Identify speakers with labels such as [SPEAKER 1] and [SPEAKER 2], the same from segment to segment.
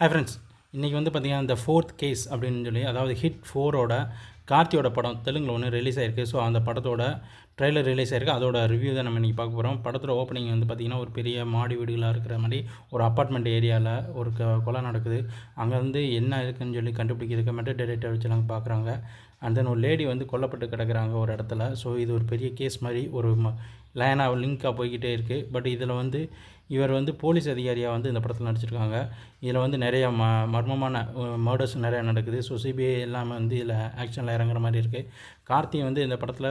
[SPEAKER 1] Hi friends, இன்றைக்கி வந்து பார்த்திங்கன்னா இந்த ஃபோர்த் கேஸ் அப்படின்னு சொல்லி, அதாவது ஹிட் 4ஓட கார்த்தியோட படம் தெலுங்கில் ஒன்று ரிலீஸ் ஆகிருக்கு. ஸோ அந்த படத்தோட ட்ரெய்லர் ரிலீஸ் ஆகிருக்கு. அதோட ரிவ்யூ தான் நம்ம இன்றைக்கி பார்க்க போகிறோம். படத்தோட ஓப்பனிங் வந்து பார்த்திங்கன்னா ஒரு பெரிய மாடி வீடுகளாக இருக்கிற மாதிரி ஒரு அப்பார்ட்மெண்ட் ஏரியாவில் ஒரு கொலை நடக்குது. அங்கே வந்து என்ன இருக்குதுன்னு சொல்லி கண்டுபிடிக்கிறதுக்கு மெட்டல் டிடெக்டர் வச்சு நாங்கள் பார்க்குறாங்க. அண்ட் தென் ஒரு லேடி வந்து கொல்லப்பட்டு கிடக்குறாங்க ஒரு இடத்துல. ஸோ இது ஒரு பெரிய கேஸ் மாதிரி ஒரு லைனாக லிங்காக போய்கிட்டே இருக்குது. பட் இதில் வந்து இவர் வந்து போலீஸ் அதிகாரியாக வந்து இந்த படத்தில் நடிச்சிருக்காங்க. இதில் வந்து நிறைய மர்மமான மர்டர்ஸ் நிறையா நடக்குது. ஸோ சிபிஐ எல்லாமே வந்து இதில் ஆக்ஷனில் இறங்குற மாதிரி இருக்குது. கார்த்தி வந்து இந்த படத்தில்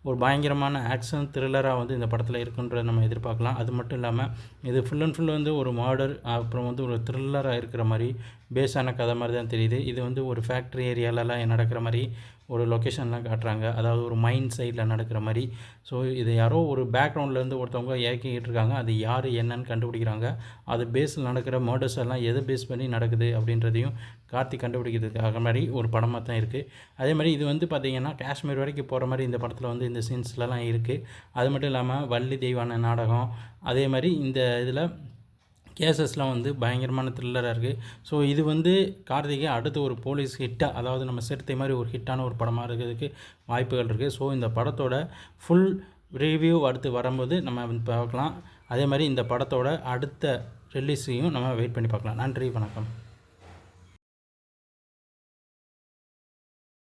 [SPEAKER 1] ஒரு பயங்கரமான ஆக்ஷன் த்ரில்லராக வந்து இந்த படத்தில் இருக்குன்றதை நம்ம எதிர்பார்க்கலாம். அது மட்டும் இல்லாமல் இது ஃபுல் அண்ட் ஃபுல் வந்து ஒரு மர்டர், அப்புறம் வந்து ஒரு த்ரில்லராக இருக்கிற மாதிரி பேஸான கதை மாதிரி தான் தெரியுது. இது வந்து ஒரு ஃபேக்ட்ரி ஏரியாலலாம் நடக்கிற மாதிரி ஒரு லொக்கேஷன்லாம் காட்டுறாங்க. அதாவது ஒரு மைண்ட் சைடில் நடக்கிற மாதிரி. ஸோ இது யாரோ ஒரு பேக்ரவுண்ட்லேருந்து ஒருத்தவங்க இறக்கிக்கிட்டு இருக்காங்க. அது யார் என்னன்னு கண்டுபிடிக்கிறாங்க. அது பேஸில் நடக்கிற மர்டர்ஸ் எல்லாம் எதை பேஸ் பண்ணி நடக்குது அப்படின்றதையும் கார்த்திக் கண்டுபிடிக்கிறதுக்காக மாதிரி ஒரு படமாக தான் இருக்குது. அதே மாதிரி இது வந்து பார்த்திங்கன்னா காஷ்மீர் வரைக்கும் போகிற மாதிரி இந்த படத்தில் வந்து இந்த சீன்ஸ்லலாம் இருக்குது. அது மட்டும் இல்லாமல் வள்ளி தெய்வான நாடகம், அதே மாதிரி இந்த இதில் கேசஸ்லாம் வந்து பயங்கரமான த்ரில்லராக இருக்குது. ஸோ இது வந்து கார்த்திகை அடுத்து ஒரு போலீஸ் ஹிட்டாக, அதாவது நம்ம சிறுத்தை மாதிரி ஒரு ஹிட்டான ஒரு படமாக இருக்கிறதுக்கு வாய்ப்புகள் இருக்குது. ஸோ இந்த படத்தோட ஃபுல் ரிவ்யூ அடுத்து வரும்போது நம்ம பார்க்கலாம். அதே மாதிரி இந்த படத்தோட அடுத்த ரிலீஸையும் நம்ம வெயிட் பண்ணி பார்க்கலாம். நன்றி, வணக்கம்.